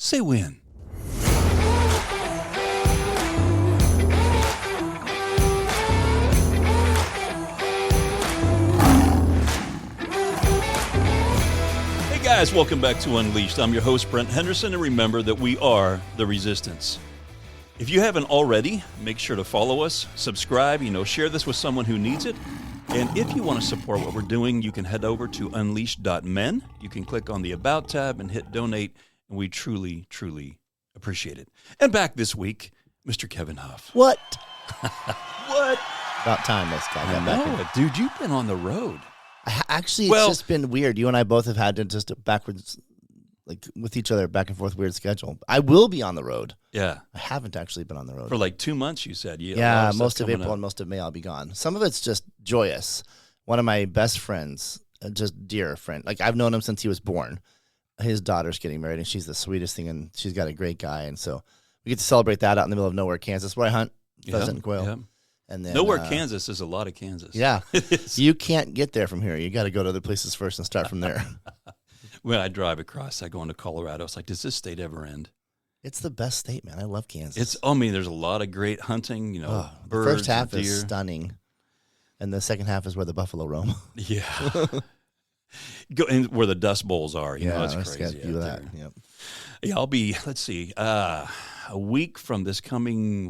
say when. Hey guys, welcome back to Unleashed. I'm your host, Brent Henderson, and remember that we are the Resistance. If you haven't already, make sure to follow us, subscribe, share this with someone who needs it. And if you want to support what we're doing, you can head over to unleashed.men. You can click on the About tab and hit donate, and we truly, truly appreciate it. And back this week, Mr. Kevin Huff. What? What? About time this guy got back in. Dude, you've been on the road. Actually, it's just been weird. You and I both have had to just backwards, like with each other, back and forth, weird schedule. I will be on the road. Yeah. I haven't actually been on the road. For like 2 months, you said. Yeah, most of April and most of May I'll be gone. Some of it's just joyous. One of my best friends, just dear friend, like I've known him since he was born. His daughter's getting married, and she's the sweetest thing, and she's got a great guy. And so we get to celebrate that out in the middle of nowhere, Kansas, where I hunt pheasant and quail. Yeah. And then, nowhere, Kansas is a lot of Kansas. Yeah. You can't get there from here. You got to go to other places first and start from there. When I drive across, I go into Colorado. It's like, does this state ever end? It's the best state, man. I love Kansas. There's a lot of great hunting, the birds, first half deer. is stunning, and the second half is where the buffalo roam. Yeah. Go and where the dust bowls are, it's crazy. Got to do that. Yep. Yeah, I'll be, a week from this coming,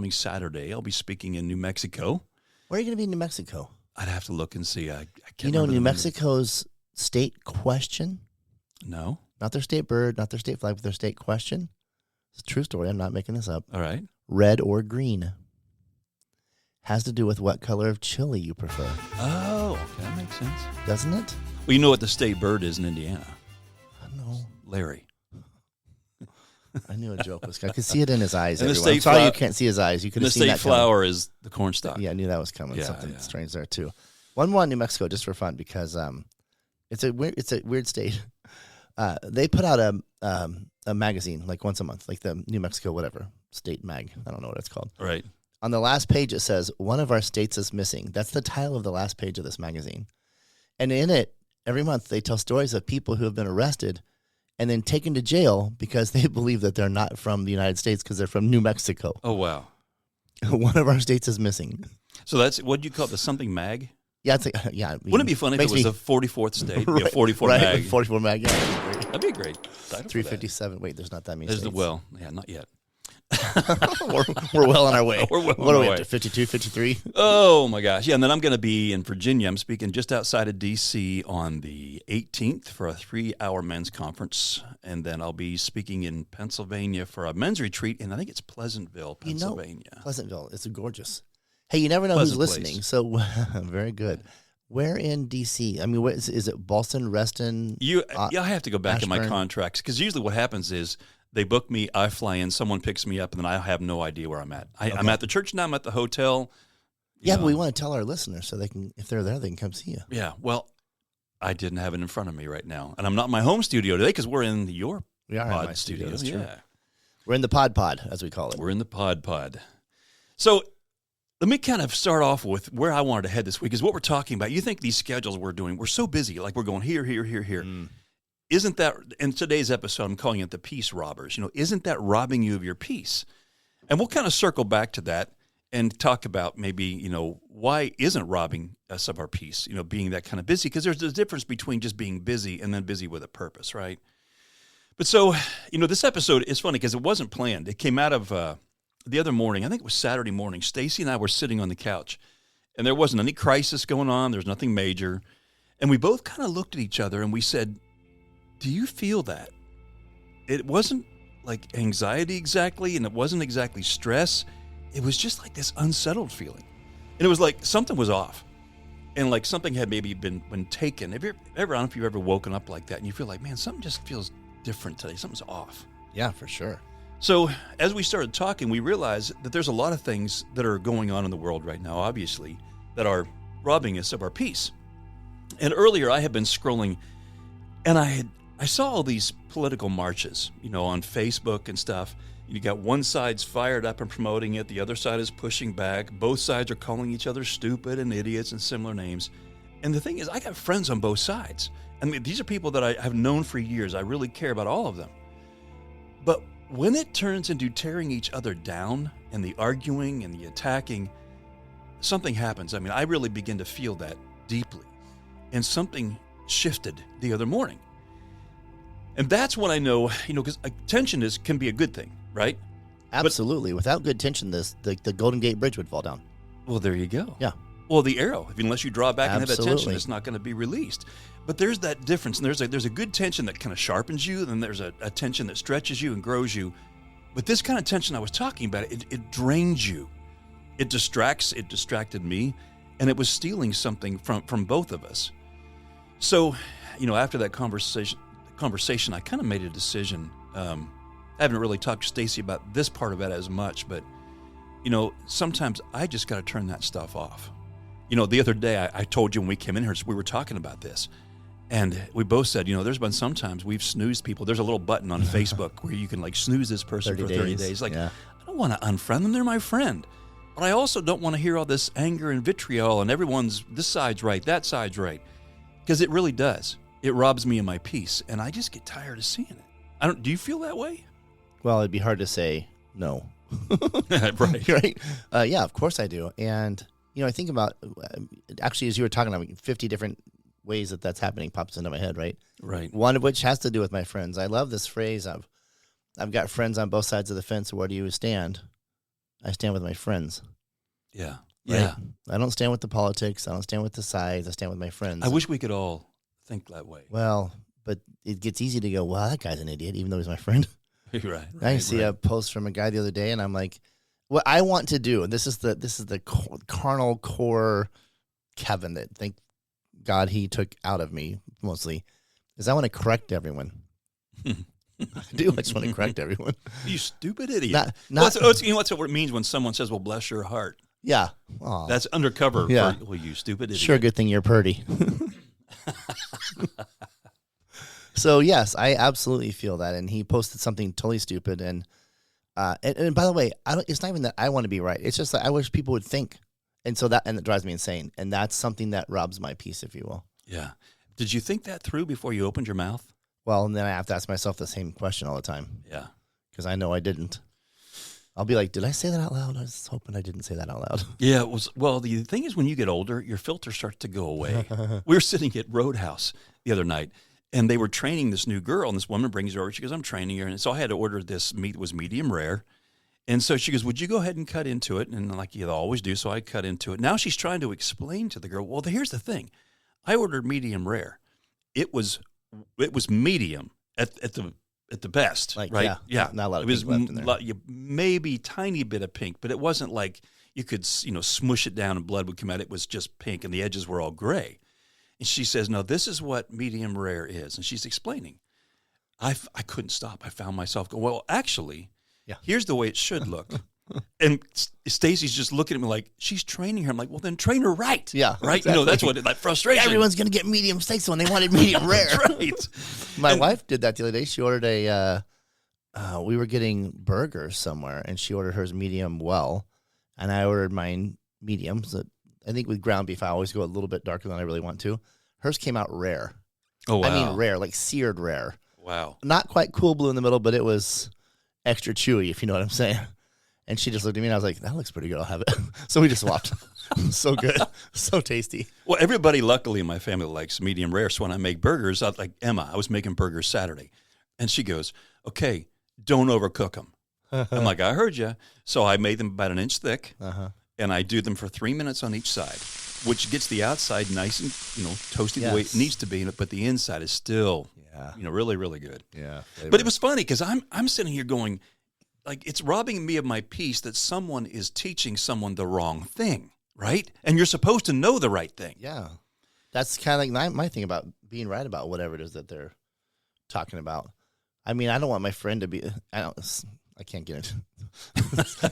Saturday, I'll be speaking in New Mexico. Where are you going to be in New Mexico? I'd have to look and see. I can't remember New Mexico's state question? No. Not their state bird, not their state flag, but their state question. It's a true story. I'm not making this up. All right. Red or green. Has to do with what color of chili you prefer. Oh, okay, that makes sense. Doesn't it? Well, you know what the state bird is in Indiana? I don't know. Larry. I knew a joke was coming. I could see it in his eyes. And I'm sorry you can't see his eyes. You could have seen that the state flower is the cornstalk. Yeah, I knew that was coming. Yeah, Something strange there too. One more in New Mexico just for fun because it's a weird state. They put out a magazine like once a month, like the New Mexico whatever state mag. I don't know what it's called. Right. On the last page it says one of our states is missing. That's the title of the last page of this magazine. And in it, every month they tell stories of people who have been arrested and then taken to jail because they believe that they're not from the United States because they're from New Mexico. Oh, wow. One of our states is missing. So that's, what do you call it, the something mag? Yeah, it's like, yeah. Wouldn't it be funny if it was a 44th state? Right, Yeah, 44 right, mag. 44 mag, yeah. That'd be a great title. 357. Wait, there's not that many states. Well, yeah, not yet. we're well on our way. We're well what on are we our up way. to, 52, 53? Oh, my gosh. Yeah, and then I'm going to be in Virginia. I'm speaking just outside of D.C. on the 18th for a 3-hour men's conference. And then I'll be speaking in Pennsylvania for a men's retreat, and I think it's Pleasantville, Pennsylvania. Pleasantville. It's gorgeous. Hey, you never know Pleasant who's listening, so very good. Where in D.C.? I mean, what is it Boston, Reston? I have to go back in my Ashburn? contracts because usually what happens is they book me, I fly in, someone picks me up, and then I have no idea where I'm at. I'm at the church now, I'm at the hotel. But we want to tell our listeners so they can, if they're there, they can come see you. Yeah, well, I didn't have it in front of me right now. And I'm not in my home studio today because we're in your We are pod in my studio. That's Yeah. true. We're in the pod, as we call it. We're in the pod. So let me kind of start off with where I wanted to head this week is what we're talking about. You think these schedules we're doing, we're so busy, like we're going here. Isn't that, in today's episode, I'm calling it the peace robbers. Isn't that robbing you of your peace? And we'll kind of circle back to that and talk about maybe, why isn't robbing us of our peace, being that kind of busy? Because there's a difference between just being busy and then busy with a purpose, right? But so, this episode is funny because it wasn't planned. It came out of the other morning. I think it was Saturday morning. Stacy and I were sitting on the couch, and there wasn't any crisis going on. There's nothing major. And we both kind of looked at each other and we said, do you feel that? It wasn't like anxiety exactly, and it wasn't exactly stress. It was just like this unsettled feeling. And it was like something was off. And like something had maybe been taken. I don't know if you've ever woken up like that and you feel like, man, something just feels different today. Something's off. Yeah, for sure. So as we started talking, we realized that there's a lot of things that are going on in the world right now, obviously, that are robbing us of our peace. And earlier I had been scrolling and I saw all these political marches, on Facebook and stuff. You got one side's fired up and promoting it. The other side is pushing back. Both sides are calling each other stupid and idiots and similar names. And the thing is, I got friends on both sides. I mean, these are people that I have known for years. I really care about all of them. But when it turns into tearing each other down and the arguing and the attacking, something happens. I mean, I really begin to feel that deeply. And something shifted the other morning. And that's when I know, because tension can be a good thing, right? Absolutely. Without good tension, the Golden Gate Bridge would fall down. Well, there you go. Yeah. Well, the arrow, unless you draw back and have that tension, Absolutely. it's not going to be released. But there's that difference. And there's a good tension that kind of sharpens you. Then there's a tension that stretches you and grows you. But this kind of tension I was talking about, it drains you. It distracted me. And it was stealing something from both of us. So, after that conversation, I kind of made a decision. I haven't really talked to Stacy about this part of it as much, but, sometimes I just got to turn that stuff off. The other day I told you when we came in here, we were talking about this, and we both said, there's been some times we've snoozed people. There's a little button on Facebook where you can snooze this person 30 for 30 days. days. Yeah. I don't want to unfriend them. They're my friend. But I also don't want to hear all this anger and vitriol and everyone's, this side's right, that side's right. Because it really does. It robs me of my peace, and I just get tired of seeing it. Do you feel that way? Well, it'd be hard to say no. Right. Right? Yeah, of course I do. And, I think about, actually, as you were talking about 50 different ways that's happening pops into my head, right? Right. One of which has to do with my friends. I love this phrase of, I've got friends on both sides of the fence. Where do you stand? I stand with my friends. Yeah. Right? Yeah. I don't stand with the politics. I don't stand with the sides. I stand with my friends. I wish we could all think that way. Well, but it gets easy to go, well, that guy's an idiot, even though he's my friend. Right. I see a post from a guy the other day, and I'm like, what I want to do, and this is the carnal core Kevin that thank God he took out of me mostly, is I want to correct everyone. I do. I just want to correct everyone. You stupid idiot. That's what it means when someone says, well, bless your heart. Yeah. Aww. That's undercover. Yeah. For, well, you stupid idiot. Sure, good thing you're purty. So, yes, I absolutely feel that. And he posted something totally stupid. And by the way, it's not even that I want to be right. It's just that I wish people would think. And so it drives me insane. And that's something that robs my peace, if you will. Yeah. Did you think that through before you opened your mouth? Well, and then I have to ask myself the same question all the time. Yeah. Because I know I didn't. I'll be like, did I say that out loud? I was hoping I didn't say that out loud. Yeah. Well, the thing is, when you get older, your filter starts to go away. We were sitting at Roadhouse the other night, and they were training this new girl, and this woman brings her over. She goes, I'm training her. And so I had to order this meat. It was medium rare. And so she goes, would you go ahead and cut into it? And like you always do, so I cut into it. Now she's trying to explain to the girl, well, here's the thing. I ordered medium rare. It was medium at the best, Like, right? Yeah. Not a lot of pink left in there. Maybe tiny bit of pink, but it wasn't like you could, smush it down and blood would come out. It was just pink, and the edges were all gray. And she says, no, this is what medium rare is. And she's explaining. I couldn't stop. I found myself going, well, actually, here's the way it should look. And Stacy's just looking at me like, she's training her. I'm like, well, then train her right. Yeah. Right? Exactly. That's what, that frustration. Everyone's going to get medium steaks when they wanted medium rare. That's right. My wife did that the other day. She ordered we were getting burgers somewhere, and she ordered hers medium well, and I ordered mine medium. So I think with ground beef, I always go a little bit darker than I really want to. Hers came out rare. Oh, wow. I mean rare, like seared rare. Wow. Not quite cool blue in the middle, but it was extra chewy, if you know what I'm saying. And she just looked at me, and I was like, that looks pretty good. I'll have it. So we just swapped. So good. So tasty. Well, everybody, luckily, in my family likes medium rare. So when I make burgers, like Emma, I was making burgers Saturday. And she goes, okay, don't overcook them. I'm like, I heard you. So I made them about an inch thick, and I do them for 3 minutes on each side, which gets the outside nice and, toasty the way it needs to be, but the inside is still, really, really good. Yeah. But it was funny because I'm sitting here going, like, it's robbing me of my peace that someone is teaching someone the wrong thing, right? And you're supposed to know the right thing. Yeah. That's kind of like my thing about being right about whatever it is that they're talking about. I mean, I don't want my friend to be, I can't get it.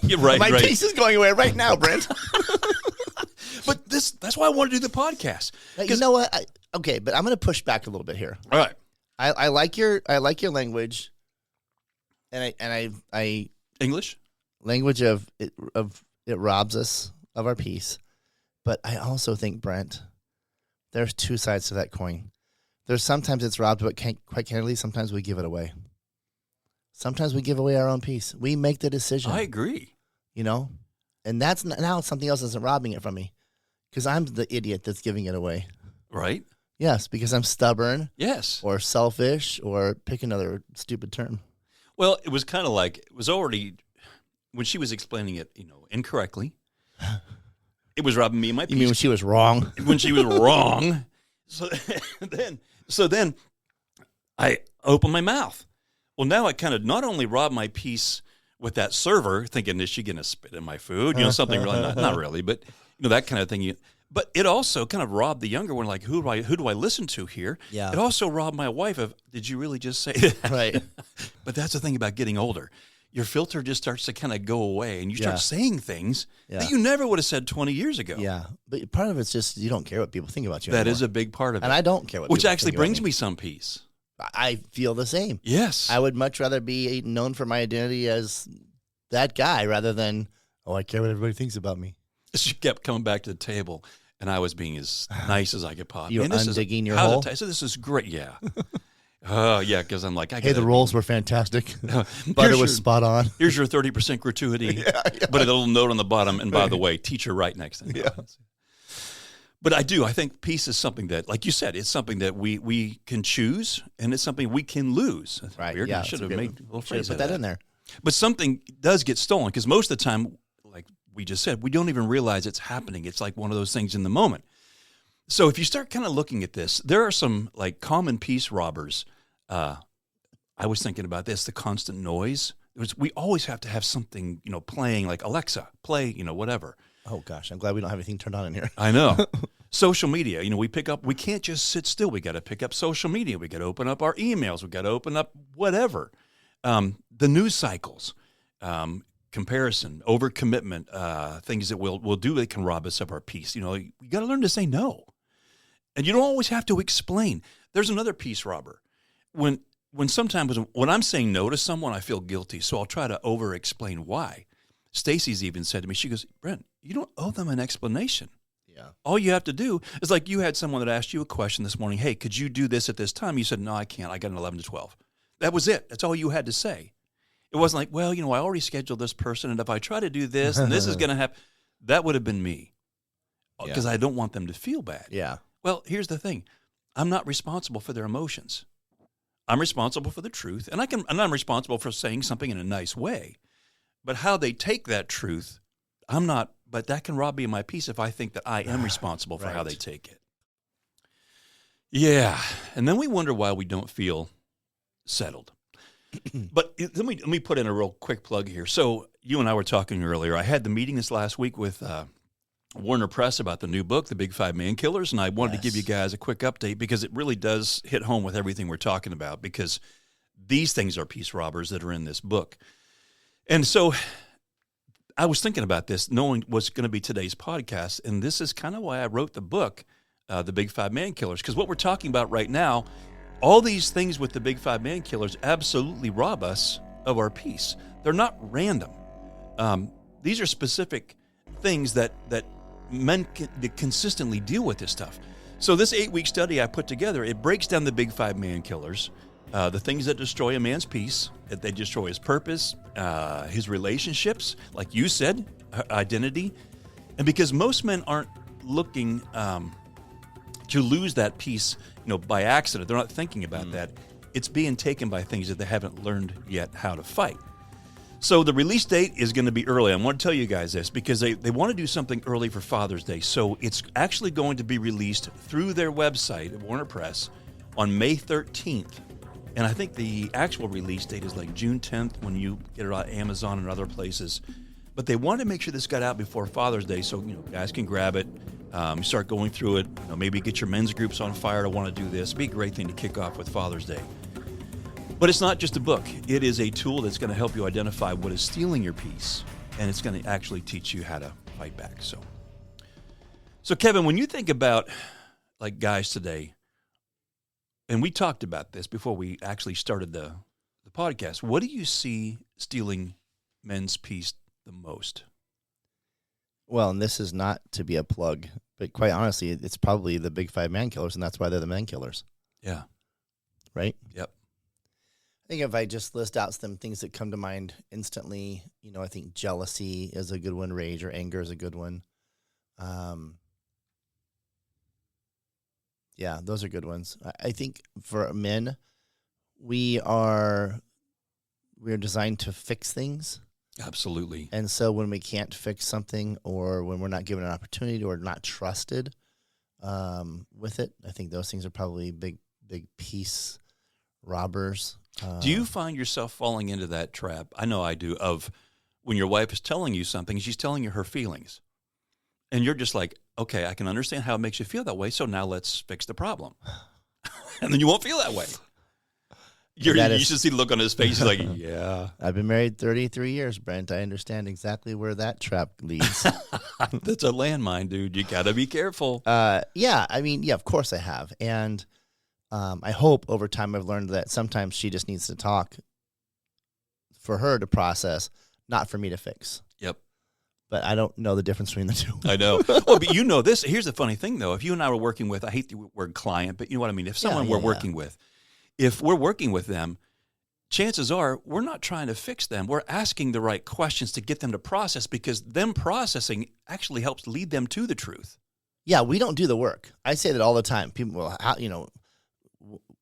You're right. My peace is going away right now, Brent. But that's why I want to do the podcast. You know what? Okay, but I'm going to push back a little bit here. All right. I like your language. And I English language of it robs us of our peace, but I also think, Brent, there's two sides to that coin. There's sometimes it's robbed, but quite candidly, sometimes we give it away. Sometimes we give away our own peace. We make the decision. I agree. You know, and that's now something else isn't robbing it from me, because I'm the idiot that's giving it away. Right? Yes, because I'm stubborn. Yes. Or selfish, or pick another stupid term. Well, it was kind of like, it was already, when she was explaining it, incorrectly, it was robbing me of my peace. You mean when she was wrong? When she was wrong. So then I opened my mouth. Well, now I kind of not only robbed my peace with that server, thinking, is she going to spit in my food? Something really, not really, but that kind of thing. But it also kind of robbed the younger one, like, who do I listen to here? Yeah. It also robbed my wife of, did you really just say that? Right. But that's the thing about getting older. Your filter just starts to kind of go away, and you start saying things that you never would have said 20 years ago. Yeah. But part of it's just you don't care what people think about you That anymore. is a big part of it. And I don't care what Which people actually think brings about me some peace. I feel the same. Yes. I would much rather be known for my identity as that guy rather than, I care what everybody thinks about me. She kept coming back to the table, and I was being as nice as I could possibly. You were undigging your hole? So this is great, yeah. Oh, yeah, because I'm like, hey, the rolls were fantastic. Butter was spot on. Here's your 30% gratuity, but a little note on the bottom, and by the way, teacher right next to me. Yeah. But I think peace is something that, like you said, it's something that we can choose, and it's something we can lose. That's right, weird. yeah. I should have made a little phrase put that in there. But something does get stolen, because most of the time, like we just said, we don't even realize it's happening. It's like one of those things in the moment. So if you start kind of looking at this, there are some like common peace robbers. I was thinking about this, the constant noise. We always have to have something, playing, like Alexa, play, whatever. Oh, gosh, I'm glad we don't have anything turned on in here. I know. Social media, we can't just sit still. We got to pick up social media. We got to open up our emails. We got to open up whatever. The news cycles, comparison, overcommitment, things that we'll do that can rob us of our peace. You got to learn to say no. And you don't always have to explain. There's another peace robber. When sometimes when I'm saying no to someone, I feel guilty, so I'll try to over-explain why. Stacy's even said to me, she goes, Brent, you don't owe them an explanation. Yeah. All you have to do is, like, you had someone that asked you a question this morning, hey, could you do this at this time? You said, no, I can't. I got an 11 to 12. That was it. That's all you had to say. It wasn't like, well, I already scheduled this person, and if I try to do this, and this is going to happen. That would have been me, because I don't want them to feel bad. Yeah. Well, here's the thing. I'm not responsible for their emotions. I'm responsible for the truth, and I'm responsible for saying something in a nice way. But how they take that truth, I'm not, but that can rob me of my peace if I think that I am responsible for how they take it. Yeah, and then we wonder why we don't feel settled. But let me put in a real quick plug here. So you and I were talking earlier. I had the meeting this last week with Warner Press about the new book, The Big Five Man Killers, and I wanted to give you guys a quick update because it really does hit home with everything we're talking about, because these things are peace robbers that are in this book. And so I was thinking about this, knowing what's going to be today's podcast, and this is kind of why I wrote the book, The Big Five Man Killers, because what we're talking about right now, all these things with the Big Five Man Killers absolutely rob us of our peace. They're not random. These are specific things that men consistently deal with this stuff. So this 8-week study I put together, it breaks down the Big Five Man Killers, the things that destroy a man's peace, that they destroy his purpose, his relationships, like you said, identity. And because most men aren't looking to lose that peace, by accident, they're not thinking about that. It's being taken by things that they haven't learned yet how to fight. So the release date is going to be early. I want to tell you guys this because they want to do something early for Father's Day. So it's actually going to be released through their website at Warner Press on May 13th. And I think the actual release date is like June 10th when you get it on Amazon and other places. But they wanted to make sure this got out before Father's Day so guys can grab it, start going through it, maybe get your men's groups on fire to want to do this. It'd be a great thing to kick off with Father's Day. But it's not just a book. It is a tool that's going to help you identify what is stealing your peace, and it's going to actually teach you how to fight back. So Kevin, when you think about like guys today, and we talked about this before we actually started the podcast, what do you see stealing men's peace the most? Well, and this is not to be a plug, but quite honestly, it's probably the Big Five Man Killers, and that's why they're the men killers. Yeah. Right? Yep. I think if I just list out some things that come to mind instantly, I think jealousy is a good one. Rage or anger is a good one. Yeah, those are good ones. I think for men, we are designed to fix things. Absolutely. And so when we can't fix something, or when we're not given an opportunity, or not trusted with it, I think those things are probably big peace robbers. Do you find yourself falling into that trap? I know I do, of when your wife is telling you something, she's telling you her feelings. And you're just like, okay, I can understand how it makes you feel that way, so now let's fix the problem. And then you won't feel that way. You should see the look on his face. He's like, yeah. I've been married 33 years, Brent. I understand exactly where that trap leads. That's a landmine, dude. You got to be careful. Yeah, of course I have. And I hope over time I've learned that sometimes she just needs to talk for her to process, not for me to fix. Yep. But I don't know the difference between the two. I know. Well, but you know this. Here's the funny thing, though. If you and I were working with, I hate the word client, but you know what I mean? If someone we're working with, if we're working with them, chances are we're not trying to fix them. We're asking the right questions to get them to process, because them processing actually helps lead them to the truth. Yeah, we don't do the work. I say that all the time. People,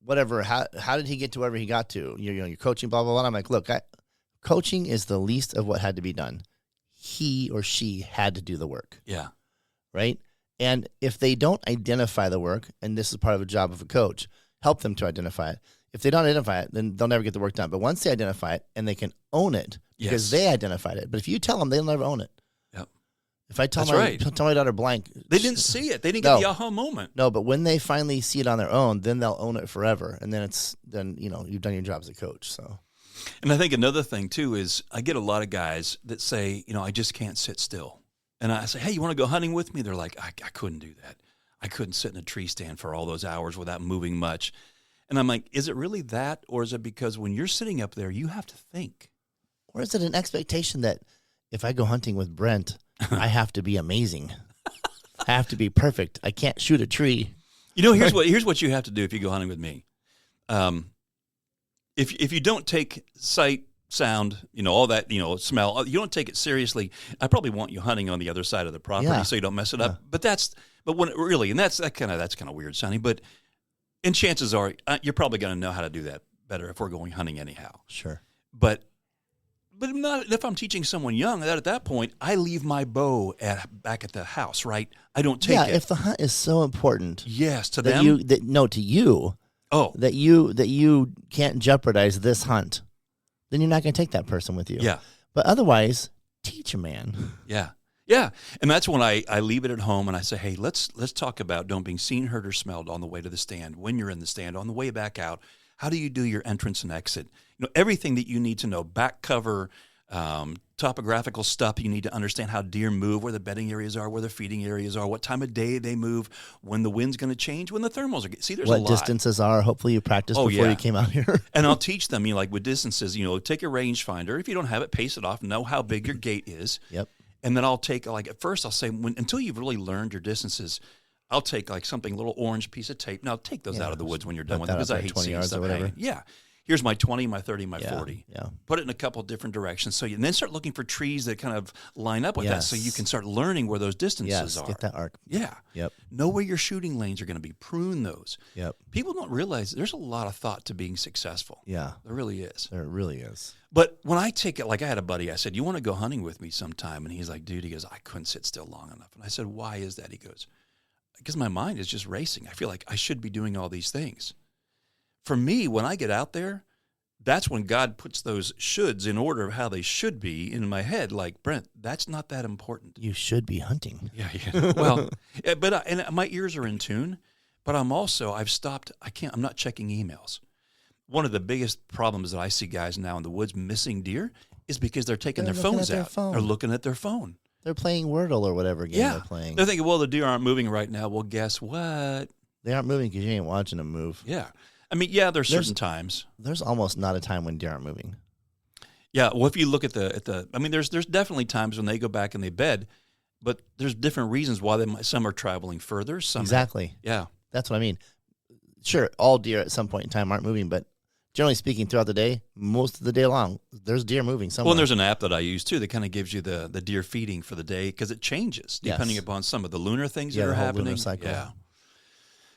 whatever, how did he get to wherever he got to? You're coaching, blah, blah, blah. I'm like, look, coaching is the least of what had to be done. He or she had to do the work. Yeah. Right? And if they don't identify the work, and this is part of a job of a coach, help them to identify it. If they don't identify it, then they'll never get the work done. But once they identify it, and they can own it because they identified it. But if you tell them, they'll never own it. Yep. If I tell my daughter blank. They didn't see it. They didn't get the aha moment. No, but when they finally see it on their own, then they'll own it forever. And then you've done your job as a coach. So. And I think another thing, too, is I get a lot of guys that say, I just can't sit still. And I say, hey, you want to go hunting with me? They're like, I couldn't do that. I couldn't sit in a tree stand for all those hours without moving much. And I'm like, is it really that? Or is it because when you're sitting up there, you have to think? Or is it an expectation that if I go hunting with Brent, I have to be amazing? I have to be perfect. I can't shoot a tree. Here's what you have to do if you go hunting with me. If you don't take sight, sound, all that, smell, you don't take it seriously, I probably want you hunting on the other side of the property so you don't mess it up. But that's kind of weird sounding. But and chances are you're probably going to know how to do that better if we're going hunting anyhow. Sure. But not if I'm teaching someone young. That at that point, I leave my bow back at the house. Right? I don't take it. Yeah. If the hunt is so important, yes, to them. To you. Oh, that you can't jeopardize this hunt, then you're not going to take that person with you. Yeah. But otherwise, teach a man. Yeah. Yeah. And that's when I leave it at home and I say, hey, let's talk about don't being seen, heard, or smelled on the way to the stand, when you're in the stand, on the way back out. How do you do your entrance and exit? Everything that you need to know, back cover, topographical stuff. You need to understand how deer move, where the bedding areas are, where the feeding areas are, what time of day they move, when the wind's going to change, when the thermals are. See, there's a lot. What distances are. Hopefully you practiced before you came out here. And I'll teach them, like with distances, take a rangefinder. If you don't have it, pace it off. Know how big your gate is. Yep. And then I'll take, at first I'll say, until you've really learned your distances, I'll take something, a little orange piece of tape. Now take those out of the woods when you're done with it, because I hate 20 seeing yards stuff or whatever. hanging. Yeah. Here's my 20, my 30, my 40. Yeah. Put it in a couple of different directions. And then start looking for trees that kind of line up with that, so you can start learning where those distances are. Get that arc. Yeah. Yep. Know where your shooting lanes are going to be. Prune those. Yep. People don't realize there's a lot of thought to being successful. Yeah. There really is. There really is. But when I take it, I had a buddy, I said, you want to go hunting with me sometime? And he's like, dude, he goes, I couldn't sit still long enough. And I said, why is that? He goes, because my mind is just racing. I feel like I should be doing all these things. For me, when I get out there, that's when God puts those shoulds in order of how they should be in my head. Like, Brent, that's not that important. You should be hunting. Yeah. Well, and my ears are in tune, but I've stopped. I'm not checking emails. One of the biggest problems that I see guys now in the woods missing deer is because they're taking their phones out. They're looking at their phone. They're playing Wordle or whatever game they're playing. They're thinking, well, the deer aren't moving right now. Well, guess what? They aren't moving because you ain't watching them move. Yeah. There's certain times. There's almost not a time when deer aren't moving. Yeah, well, if you look at there's definitely times when they go back and they bed, but there's different reasons why some are traveling further. Some exactly. Yeah. That's what I mean. Sure, all deer at some point in time aren't moving, but generally speaking, throughout the day, most of the day long, there's deer moving somewhere. Well, and there's an app that I use too that kind of gives you the deer feeding for the day because it changes depending upon some of the lunar things that are the whole happening. lunar cycle. Yeah,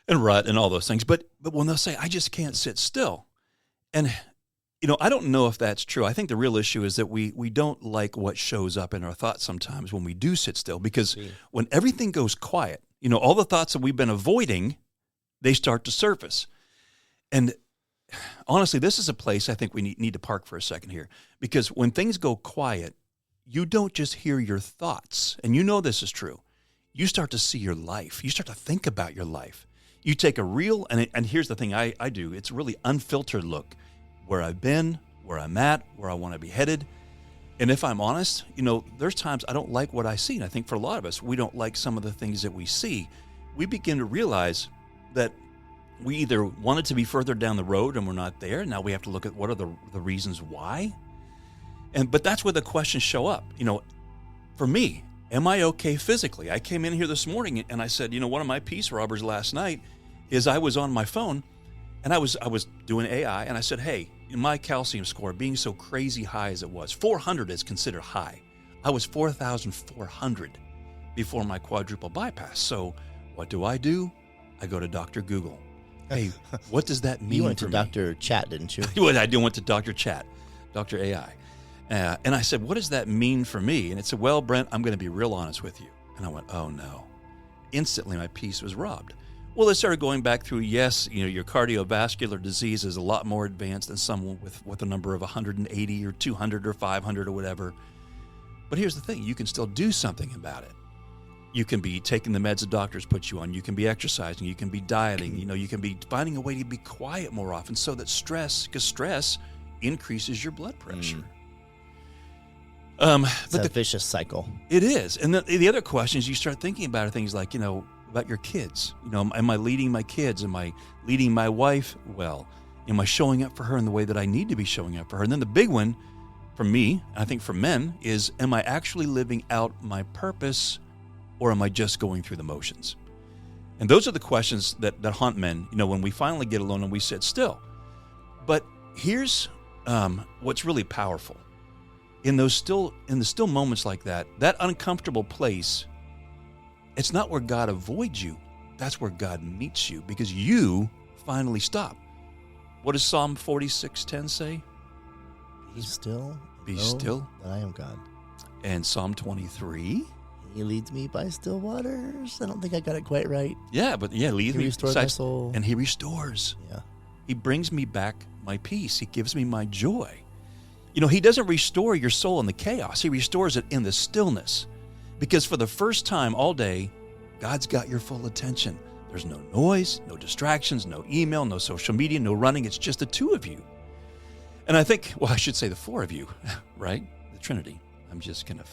and rut and all those things. But when they'll say, I just can't sit still, and I don't know if that's true. I think the real issue is that we don't like what shows up in our thoughts sometimes when we do sit still, because when everything goes quiet, all the thoughts that we've been avoiding, they start to surface. And honestly, this is a place I think we need to park for a second here, because when things go quiet, you don't just hear your thoughts, and this is true. You start to see your life. You start to think about your life. You take a real, and here's the thing I do, it's a really unfiltered look. Where I've been, where I'm at, where I want to be headed. And if I'm honest, there's times I don't like what I see. And I think for a lot of us, we don't like some of the things that we see. We begin to realize that we either wanted to be further down the road and we're not there. Now we have to look at what are the reasons why. But that's where the questions show up. For me, am I okay physically? I came in here this morning and I said, one of my peace robbers last night is I was on my phone and I was doing AI and I said, hey, my calcium score being so crazy high as it was, 400 is considered high. I was 4,400 before my quadruple bypass. So what do? I go to Dr. Google. Hey, what does that mean? You went to me? Dr. Chat, didn't you? I went to Dr. Chat, Dr. AI. And I said, what does that mean for me? And it said, well, Brent, I'm going to be real honest with you. And I went, oh no. Instantly, my peace was robbed. Well, they started going back through, yes, your cardiovascular disease is a lot more advanced than someone with a number of 180 or 200 or 500 or whatever. But here's the thing. You can still do something about it. You can be taking the meds the doctors put you on. You can be exercising. You can be dieting. You can be finding a way to be quiet more often so that because stress increases your blood pressure. It's a vicious cycle. It is. And the other questions you start thinking about are things like, about your kids. Am I leading my kids? Am I leading my wife well? Am I showing up for her in the way that I need to be showing up for her? And then the big one for me, and I think for men, is am I actually living out my purpose or am I just going through the motions? And those are the questions that haunt men, when we finally get alone and we sit still. But here's what's really powerful. In the still moments like that uncomfortable place, it's not where God avoids you. That's where God meets you because you finally stop. What does Psalm 46:10 say? Be still. Be still. That I am God. And Psalm 23? He leads me by still waters. I don't think I got it quite right. Yeah, but leads me. He restores my soul. And he restores. Yeah. He brings me back my peace. He gives me my joy. He doesn't restore your soul in the chaos. He restores it in the stillness. Because for the first time all day, God's got your full attention. There's no noise, no distractions, no email, no social media, no running. It's just the two of you. And I think, I should say the four of you, right? The Trinity. I'm just kind of,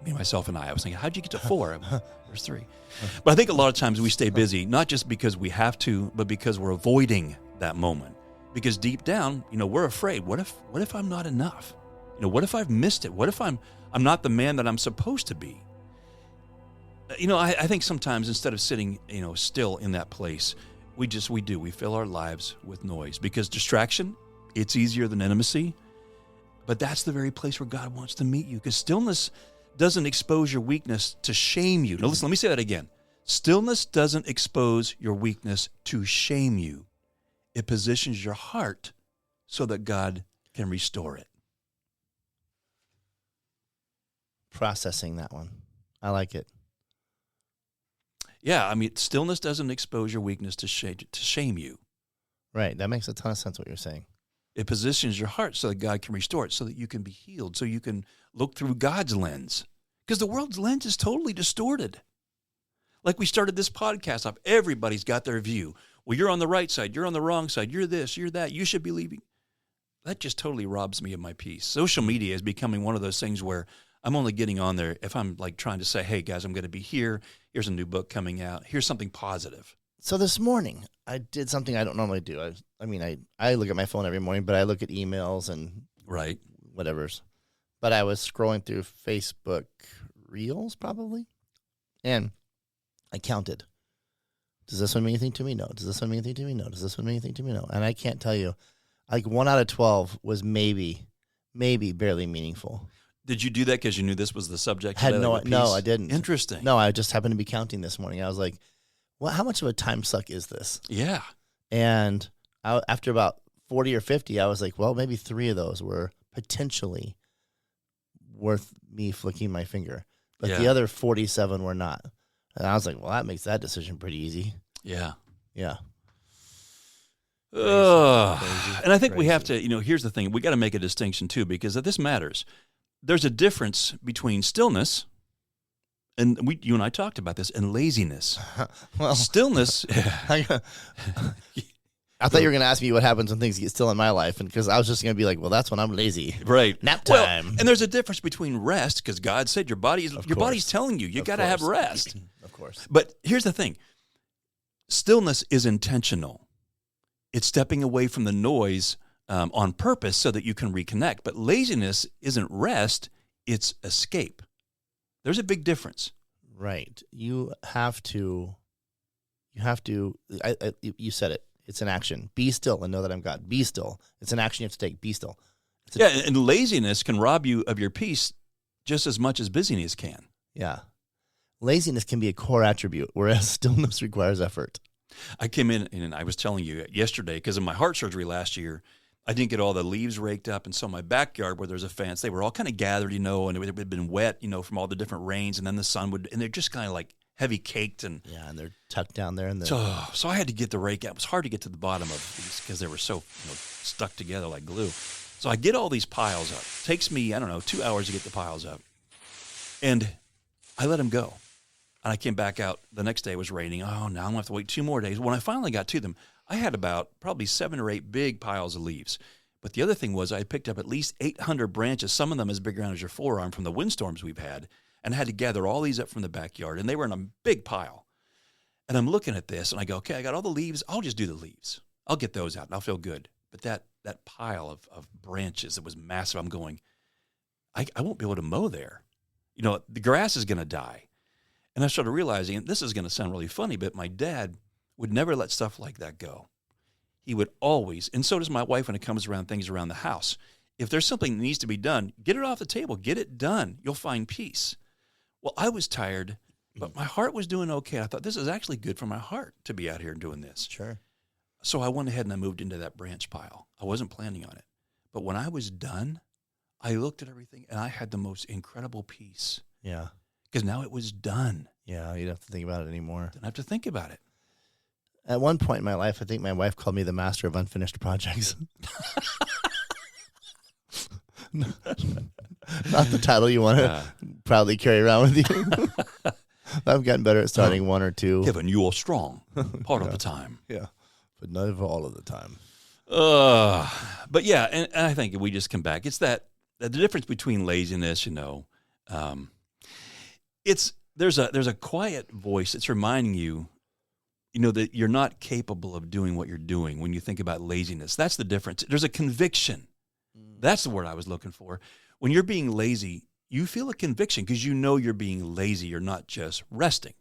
me, myself, and I was thinking, how'd you get to four? There's three. But I think a lot of times we stay busy, not just because we have to, but because we're avoiding that moment. Because deep down, we're afraid. What if I'm not enough? What if I've missed it? What if I'm not the man that I'm supposed to be? I think sometimes instead of sitting, still in that place, we fill our lives with noise because distraction, it's easier than intimacy. But that's the very place where God wants to meet you because stillness doesn't expose your weakness to shame you. Now listen, let me say that again. Stillness doesn't expose your weakness to shame you. It positions your heart so that God can restore it. Processing that one. I like it. Yeah, stillness doesn't expose your weakness to shame you. Right. That makes a ton of sense what you're saying. It positions your heart so that God can restore it, so that you can be healed, so you can look through God's lens. Because the world's lens is totally distorted. Like we started this podcast off, everybody's got their view. Well, you're on the right side, you're on the wrong side, you're this, you're that, you should be leaving. That just totally robs me of my peace. Social media is becoming one of those things where I'm only getting on there if I'm like trying to say, hey, guys, I'm going to be here. Here's a new book coming out. Here's something positive. So this morning, I did something I don't normally do. I look at my phone every morning, but I look at emails and right, whatever's. But I was scrolling through Facebook Reels probably, and I counted. Does this one mean anything to me? No. Does this one mean anything to me? No. Does this one mean anything to me? No. And I can't tell you. Like 1 out of 12 was maybe barely meaningful. Did you do that because you knew this was the subject? Had today, no, like the no, piece? I didn't. Interesting. No, I just happened to be counting this morning. I was like, "Well, how much of a time suck is this?" Yeah. And after about 40 or 50, I was like, "Well, maybe 3 of those were potentially worth me flicking my finger, but the Yeah. other 47 were not." And I was like, "Well, that makes that decision pretty easy." Yeah. Yeah. Ugh. And I think we crazy. have to, here's the thing. We got to make a distinction too, because this matters. There's a difference between stillness, and you and I talked about this, and laziness. Well, Stillness. I thought you were going to ask me what happens when things get still in my life, and because I was just going to be like, "Well, that's when I'm lazy." Right. Nap Well, time. and there's a difference between rest, because God said your body's telling you got to have rest. Of course. But here's the thing. Stillness is intentional. It's stepping away from the noise on purpose so that you can reconnect. But laziness isn't rest, it's escape. There's a big difference. Right. You have to, you said it. It's an action. Be still and know that I'm God. Be still. It's an action you have to take. Be still. And laziness can rob you of your peace just as much as busyness can. Yeah. Laziness can be a core attribute, whereas stillness requires effort. I came in and I was telling you yesterday, because of my heart surgery last year, I didn't get all the leaves raked up. And so my backyard where there's a fence, they were all kind of gathered, and it had been wet, from all the different rains. And then the sun and they're just kind of like heavy caked. And yeah, and they're tucked down there. So I had to get the rake out. It was hard to get to the bottom of these because they were so stuck together like glue. So I get all these piles up. It takes me, 2 hours to get the piles up. And I let them go. And I came back out. The next day it was raining. Oh, now I'm going to have to wait 2 more days. When I finally got to them, I had about probably 7 or 8 big piles of leaves. But the other thing was I picked up at least 800 branches, some of them as big around as your forearm from the windstorms we've had, and I had to gather all these up from the backyard. And they were in a big pile. And I'm looking at this, and I go, okay, I got all the leaves. I'll just do the leaves. I'll get those out, and I'll feel good. But that pile of branches that was massive, I'm going, I won't be able to mow there. The grass is going to die. And I started realizing, and this is going to sound really funny, but my dad would never let stuff like that go. He would always, and so does my wife when it comes around things around the house. If there's something that needs to be done, get it off the table. Get it done. You'll find peace. Well, I was tired, but my heart was doing okay. I thought, this is actually good for my heart to be out here doing this. Sure. So I went ahead and I moved into that branch pile. I wasn't planning on it. But when I was done, I looked at everything, and I had the most incredible peace. Yeah. Because now it was done. Yeah, you don't have to think about it anymore. Didn't have to think about it. At one point in my life, I think my wife called me the master of unfinished projects. Not the title you want to proudly carry around with you. I've gotten better at starting one or two. Kevin, you are strong part of the time. Yeah, but never all of the time. But yeah, and I think we just come back. It's that the difference between laziness, there's a quiet voice that's reminding you, that you're not capable of doing what you're doing when you think about laziness. That's the difference. There's a conviction. That's the word I was looking for. When you're being lazy, you feel a conviction because you're being lazy. You're not just resting.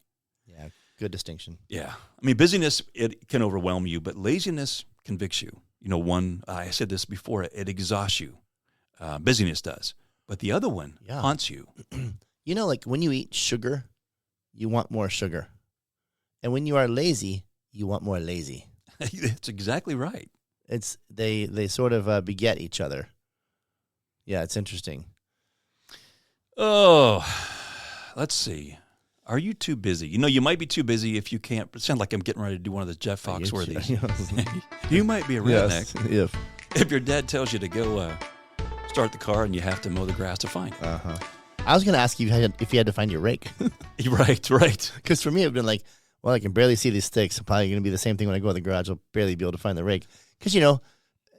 Yeah, good distinction. Yeah. I mean, busyness, it can overwhelm you, but laziness convicts you. I said this before, it exhausts you. Busyness does. But the other one haunts you. Like when you eat sugar, you want more sugar. And when you are lazy, you want more lazy. That's exactly right. It's they sort of beget each other. Yeah, it's interesting. Oh, let's see. Are you too busy? You might be too busy if you can't. It sounds like I'm getting ready to do one of the Jeff Foxworthy's. You might be a redneck. Yes, if your dad tells you to go start the car and you have to mow the grass to find. Uh-huh. I was going to ask you if you had to find your rake. Right. Because for me, it would have been like, well, I can barely see these sticks. It's probably going to be the same thing when I go in the garage. I'll barely be able to find the rake. Because,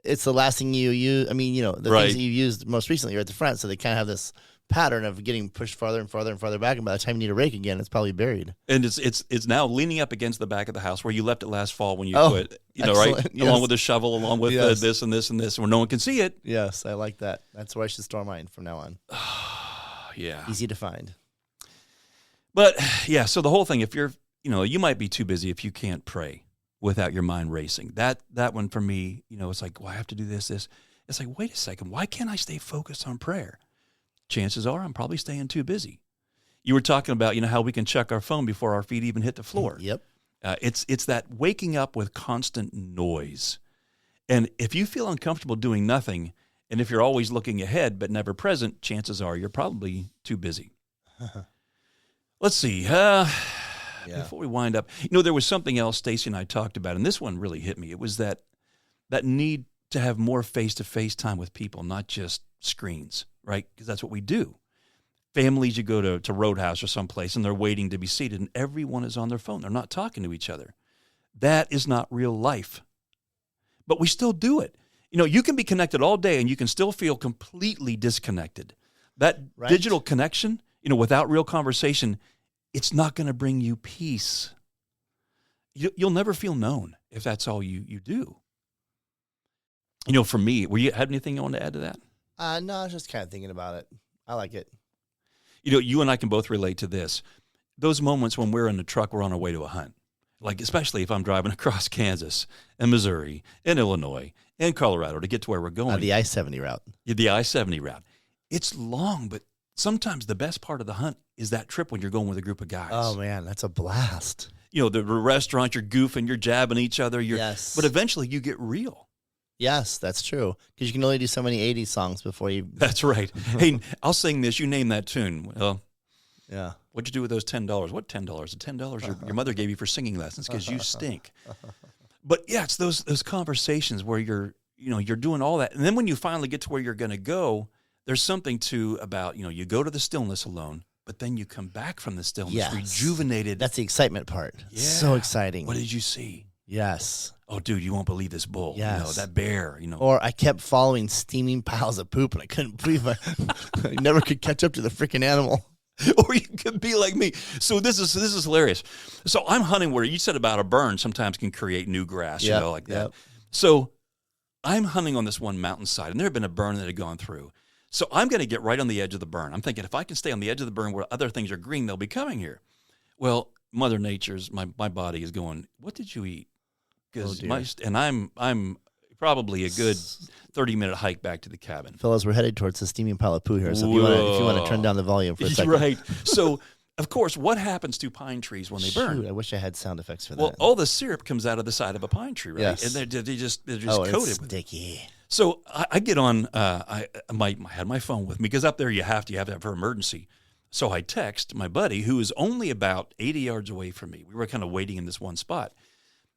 it's the last thing you use. I mean, the things that you used most recently are at the front. So they kind of have this pattern of getting pushed farther and farther and farther back. And by the time you need a rake again, it's probably buried. And it's now leaning up against the back of the house where you left it last fall when you quit. Right? Yes. Along with the shovel, along with this and this and this, where no one can see it. Yes, I like that. That's where I should store mine from now on. Yeah. Easy to find. But, yeah, so the whole thing, if you're, you might be too busy if you can't pray. without your mind racing. That one for me, it's like, well, I have to do this. It's like, wait a second, why can't I stay focused on prayer? Chances are I'm probably staying too busy. You were talking about, how we can check our phone before our feet even hit the floor. Yep. It's that waking up with constant noise. And if you feel uncomfortable doing nothing, and if you're always looking ahead but never present, chances are you're probably too busy. Let's see. Before we wind up, there was something else Stacy and I talked about, and this one really hit me. It was that need to have more face-to-face time with people, not just screens, right? Because that's what we do. Families, you go to Roadhouse or someplace, and they're waiting to be seated, and everyone is on their phone. They're not talking to each other. That is not real life. But we still do it. You can be connected all day, and you can still feel completely disconnected. That digital connection, without real conversation, it's not going to bring you peace. You'll never feel known if that's all you do. For me, you had anything you want to add to that? No, I was just kind of thinking about it. I like it. You and I can both relate to this. Those moments when we're in the truck, we're on our way to a hunt. Like, especially if I'm driving across Kansas and Missouri and Illinois and Colorado to get to where we're going. The I-70 route. Yeah, the I-70 route. It's long, but sometimes the best part of the hunt is that trip when you're going with a group of guys. Oh, man, that's a blast. The restaurant, you're goofing, you're jabbing each other. Yes. But eventually you get real. Yes, that's true. Because you can only do so many 80s songs before you... That's right. Hey, I'll sing this. You name that tune. Well, yeah. What'd you do with those $10? What $10? The $10 your mother gave you for singing lessons because you stink. But yeah, it's those conversations where you're doing all that. And then when you finally get to where you're going to go, there's something about, you go to the stillness alone, but then you come back from the stillness rejuvenated. That's the excitement part. Yeah. So exciting. What did you see? Yes. Oh, dude, you won't believe this bull. Yes. That bear, Or I kept following steaming piles of poop, and I couldn't believe I never could catch up to the freaking animal. Or you could be like me. So this is hilarious. So I'm hunting where you said about a burn sometimes can create new grass, like that. Yep. So I'm hunting on this one mountainside, and there had been a burn that had gone through. So I'm going to get right on the edge of the burn. I'm thinking if I can stay on the edge of the burn where other things are green, they'll be coming here. Well, Mother Nature's, my body is going, what did you eat? And I'm probably a good 30-minute hike back to the cabin. Fellas, we're headed towards the steaming pile of poo here. So if you want to turn down the volume for a second. Right. So, of course, what happens to pine trees when they burn? Shoot, I wish I had sound effects for that. Well, all the syrup comes out of the side of a pine tree, right? Yes. And they're just coated with sticky. So I get on. I had my phone with me because up there you have to have that for emergency. So I text my buddy who is only about 80 yards away from me. We were kind of waiting in this one spot.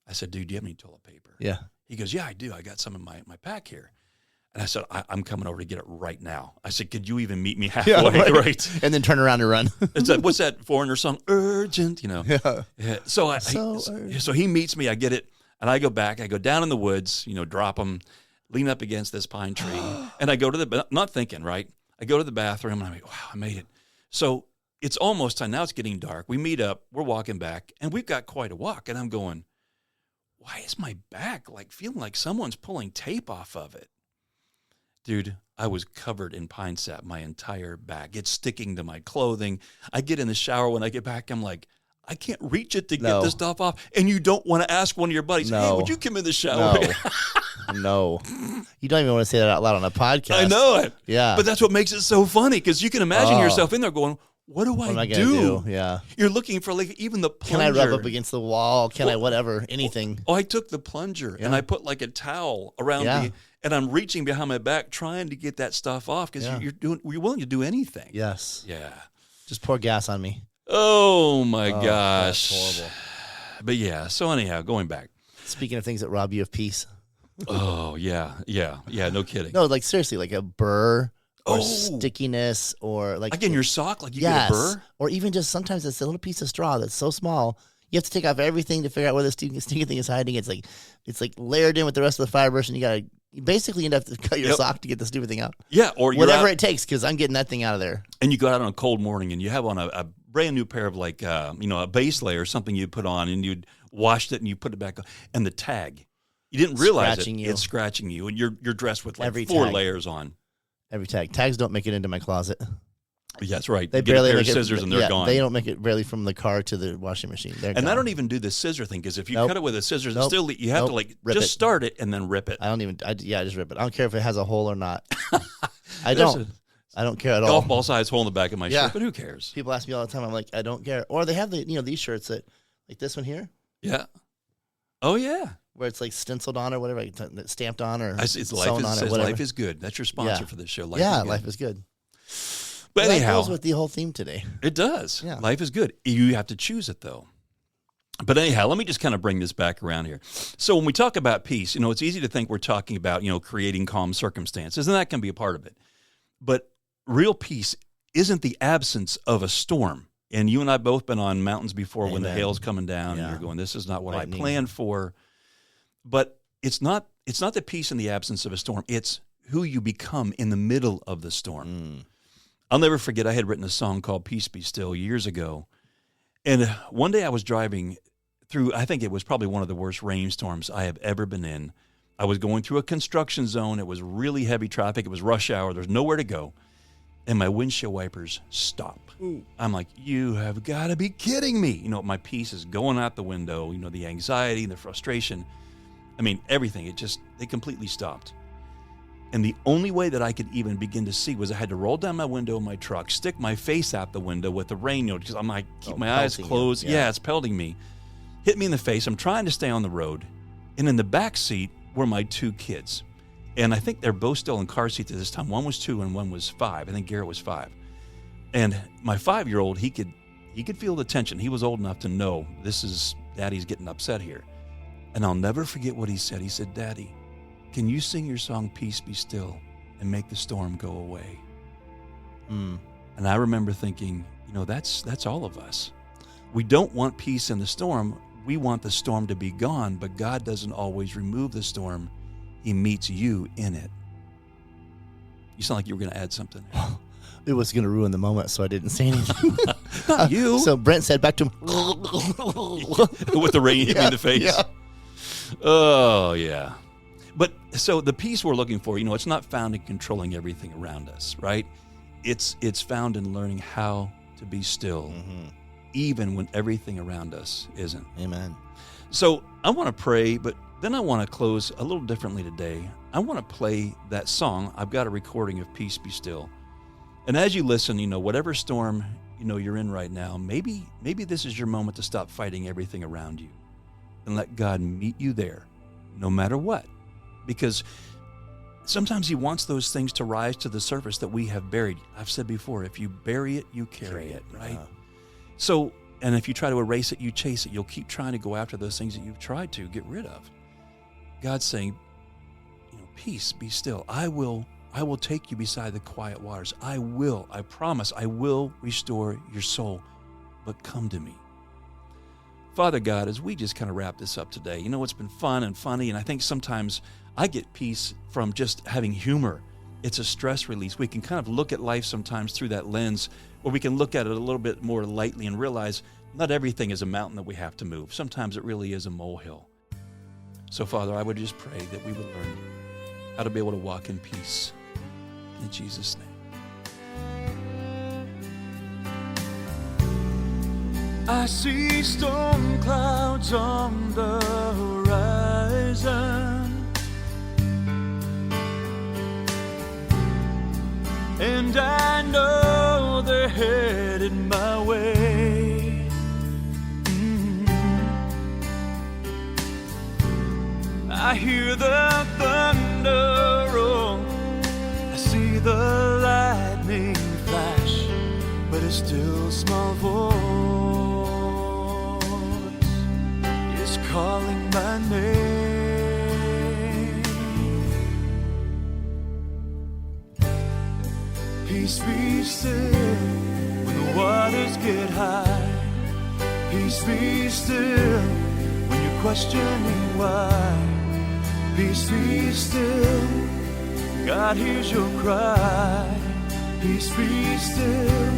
I said, dude, do you have any toilet paper? Yeah. He goes, yeah, I do. I got some in my pack here. And I said, I'm coming over to get it right now. I said, could you even meet me halfway? Yeah, right. And then turn around and run. It's like, what's that foreigner song? Urgent, Yeah. So so he meets me. I get it. And I go back. I go down in the woods, drop him, lean up against this pine tree. And I go to not thinking, right? I go to the bathroom and I'm like, wow, I made it. So it's almost time. Now it's getting dark. We meet up. We're walking back. And we've got quite a walk. And I'm going, why is my back feeling like someone's pulling tape off of it? Dude, I was covered in pine sap, my entire back. It's sticking to my clothing. I get in the shower. When I get back, I'm like, I can't reach it to get this stuff off. And you don't want to ask one of your buddies, hey, would you come in the shower? No. You don't even want to say that out loud on a podcast. I know it. Yeah. But that's what makes it so funny because you can imagine yourself in there going, what do I do? Yeah. You're looking for even the plunger. Can I rub up against the wall? Can I whatever? Anything. I took the plunger and I put a towel around me and I'm reaching behind my back trying to get that stuff off because you're willing to do anything. Yes. Yeah. Just pour gas on me. Oh my gosh. That's horrible. But yeah, so anyhow, going back. Speaking of things that rob you of peace. Oh, yeah, no kidding. No, seriously, a burr or stickiness or in your sock, you get a burr? Or even just sometimes it's a little piece of straw that's so small, you have to take off everything to figure out where the stinky thing is hiding. It's layered in with the rest of the fibers and you basically end up to cut your sock to get the stupid thing out. Yeah, or whatever it takes because I'm getting that thing out of there. And you go out on a cold morning and you have on a brand new pair of a base layer or something you put on and you'd washed it and you put it back on. And the tag, you didn't realize it's scratching you and you're dressed with 4 layers on. Every tag. Tags don't make it into my closet. Yeah, that's right. They You get a barely pair make of scissors and they're gone. They don't make it barely from the car to the washing machine. They're And gone. I don't even do the scissor thing because if you Nope. cut it with a scissors, Nope. still you have to Nope. like Rip just it. start it and then rip it. I don't even. I just rip it. I don't care if it has a hole or not. I There's don't. I don't care at a all. golf ball size hole in the back of my Yeah. shirt, but who cares? People ask me all the time. I'm like, I don't care. Or they have the these shirts that like this one here, Yeah. Oh yeah. where it's like stenciled on or whatever, like stamped on or It's sewn on it. says Whatever. Life is good. That's your sponsor Yeah. for this show. Life Yeah, is good. life is good. But That anyhow, goes with the whole theme today. it does. Yeah. Life is good. You have to choose it though. But anyhow, let me just kind of bring this back around here. So when we talk about peace, it's easy to think we're talking about, creating calm circumstances, and that can be a part of it. But real peace isn't the absence of a storm. And you and I both been on mountains before when the Amen. hail's coming down and Yeah. you're going, this is not what Lightning. I planned for. But it's not the peace in the absence of a storm. It's who you become in the middle of the storm. I'll never forget, I had written a song called Peace Be Still years ago. And one day I was driving through, I think it was probably one of the worst rainstorms I have ever been in. I was going through a construction zone. It was really heavy traffic. It was rush hour. There's nowhere to go. And my windshield wipers stop. Ooh. I'm like, you have got to be kidding me. My peace is going out the window, the anxiety, the frustration. I mean, everything. They completely stopped. And the only way that I could even begin to see was I had to roll down my window in my truck, stick my face out the window with the rain, because I'm like, keep my eyes pelting you. closed. Yeah. Yeah, it's pelting me. Hit me in the face. I'm trying to stay on the road. And in the back seat were my two kids. And I think they're both still in car seats at this time. One was 2 and one was 5. I think Garrett was 5. And my 5-year-old, he could feel the tension. He was old enough to know this is Daddy's getting upset here. And I'll never forget what he said. He said, Daddy, can you sing your song, Peace Be Still, and make the storm go away? And I remember thinking, that's all of us. We don't want peace in the storm. We want the storm to be gone, but God doesn't always remove the storm. He meets you in it. You sound like you were going to add something. It was going to ruin the moment, so I didn't say anything. Not you. So Brent said back to him. With the rain hitting me in the face. Yeah. Oh, yeah. But so the peace we're looking for, it's not found in controlling everything around us, right? It's found in learning how to be still, even when everything around us isn't. Amen. So I want to pray, but then I want to close a little differently today. I want to play that song. I've got a recording of Peace Be Still. And as you listen, whatever storm, you're in right now, maybe this is your moment to stop fighting everything around you and let God meet you there, no matter what. Because sometimes he wants those things to rise to the surface that we have buried. I've said before, if you bury it, you carry it, right? Yeah. So, and if you try to erase it, you chase it. You'll keep trying to go after those things that you've tried to get rid of. God's saying, peace, be still. I will take you beside the quiet waters. I promise, I will restore your soul, but come to me. Father God, as we just kind of wrap this up today, it's been fun and funny, and I think sometimes I get peace from just having humor. It's a stress release. We can kind of look at life sometimes through that lens, where we can look at it a little bit more lightly and realize not everything is a mountain that we have to move. Sometimes it really is a molehill. So, Father, I would just pray that we would learn how to be able to walk in peace. In Jesus' name. I see storm clouds on the horizon, and I know they're headed my way. I hear the thunder roll, I see the lightning flash, but a still small voice is calling my name. Peace be still when the waters get high. Peace be still when you're questioning why. Peace be still, God hears your cry. Peace be still,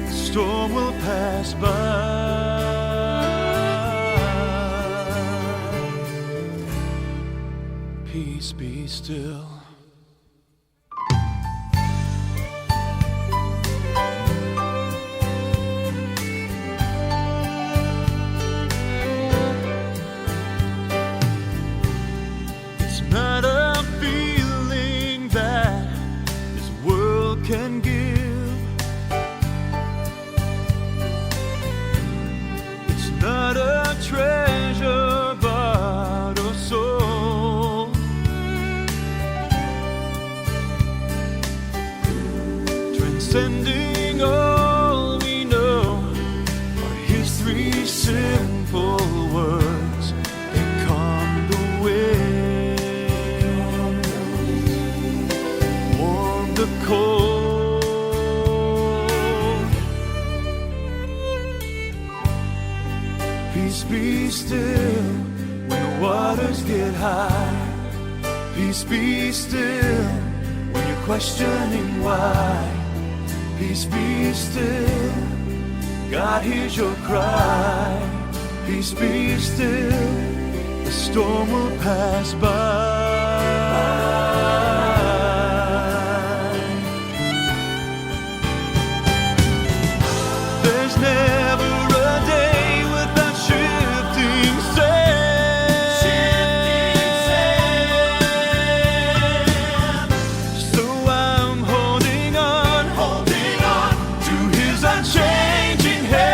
the storm will pass by. Peace be still. sending all we know are his three simple words. They calm the wind, warm the cold. Peace be still when the waters get high. Peace be still when you're questioning why. Peace be still, God hears your cry. Peace be still, the storm will pass by. There's never a day without shifting sand. So I'm holding on to his unchanging hand.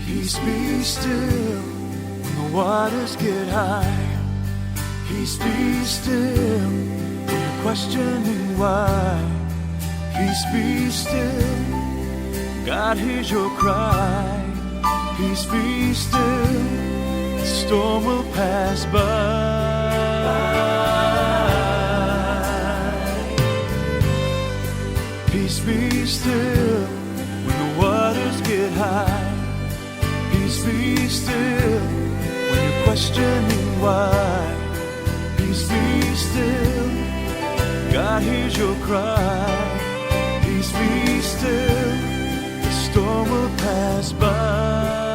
Peace be still when the waters get high. Peace be still when you're questioning why. Peace be still, God hears your cry. Peace be still, the storm will pass by. Peace be still when the waters get high. Peace be still when you're questioning why. Peace be still, God hears your cry. Peace be still, the storm will pass by.